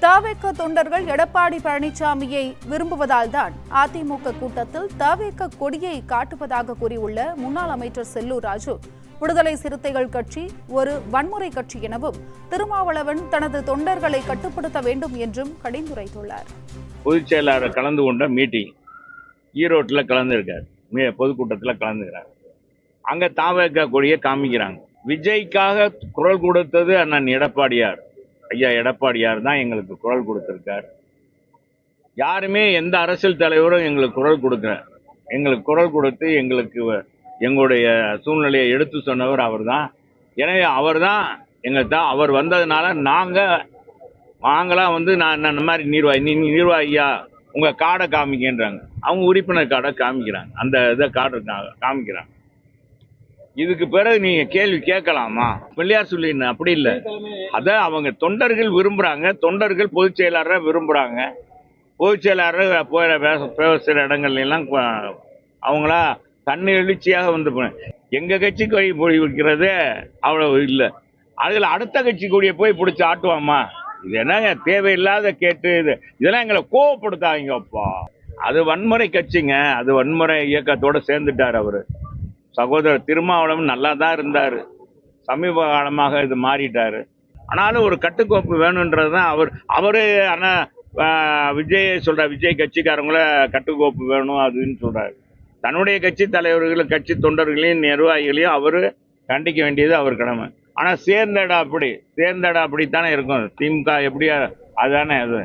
தவேக தொண்டர்கள் எடப்பாடி பழனிசாமியை விரும்புவதால் தான் அதிமுக கூட்டத்தில் தவேக கொடியை காட்டுவதாக கூறியுள்ள முன்னாள் அமைச்சர் செல்லூர் ராஜு, விடுதலை சிறுத்தைகள் கட்சி ஒரு வன்முறை கட்சி எனவும் திருமாவளவன் தனது தொண்டர்களை கட்டுப்படுத்த வேண்டும் என்றும் கடிந்துரைத்துள்ளார். பொதுச் செயலாளர் கலந்து கொண்ட மீட்டிங் ஈரோட்டில் கலந்துருக்கார், பொதுக்கூட்டத்தில் கலந்துக்கிறாங்க. அங்கே தவேக கொடியை காமிக்கிறாங்க. விஜய்க்காக குரல் கொடுத்தது அண்ணன் எடப்பாடியார், ஐயா எடப்பாடியார் தான் எங்களுக்கு குரல் கொடுத்திருக்கார். யாருமே எந்த அரசியல் தலைவரும் எங்களுக்கு குரல் கொடுக்குற, எங்களுக்கு குரல் கொடுத்து எங்களுடைய சூழ்நிலையை எடுத்து சொன்னவர் அவர் தான். எனவே அவர் தான் எங்களுக்கு தான். அவர் வந்ததுனால நாங்களாம் நான் இந்த மாதிரி நிர்வாகியா உங்கள் கார்டை காமிக்கின்றாங்க. அவங்க உறுப்பினர் கார்டை காமிக்கிறாங்க, அந்த இதை கார்டு காமிக்கிறாங்க. இதுக்கு பிறகு நீங்க கேள்வி கேட்கலாமா? பிள்ளையார் சொல்லி அப்படி இல்லை. அத அவங்க தொண்டர்கள் விரும்புறாங்க, தொண்டர்கள் பொதுச் செயலாளரை விரும்புறாங்க. பொதுச் செயலாளர் பேசுகிற இடங்கள்ல எல்லாம் அவங்களா தண்ணி எழுச்சியாக வந்து எங்க கட்சி கொடி போய் வைக்கிறது அவ்வளவு இல்லை. அதுல அடுத்த கட்சி கொடியை போய் பிடிச்சி ஆட்டுவாமா? இது என்னங்க தேவையில்லாத கேட்டு இதெல்லாம் எங்களை கோவப்படுத்தாங்கப்பா. அது வன்முறை கட்சிங்க, அது வன்முறை இயக்கத்தோட சேர்ந்துட்டார் அவரு. சகோதரர் திருமாவளவன் நல்லா தான் இருந்தார், சமீப காலமாக இது மாறிட்டாரு. ஆனாலும் ஒரு கட்டுக்கோப்பு வேணுன்றது தான் அவரு விஜய் சொல்ற, விஜய் கட்சிக்காரங்கள கட்டுக்கோப்பு வேணும் அதுன்னு சொல்றாரு. தன்னுடைய கட்சி தலைவர்களும் கட்சி தொண்டர்களையும் நிர்வாகிகளையும் அவரு கண்டிக்க வேண்டியது அவர் கடமை. ஆனா சேர்ந்த இடம் அப்படித்தானே இருக்கும். திமுக எப்படியா அதுதானே அது.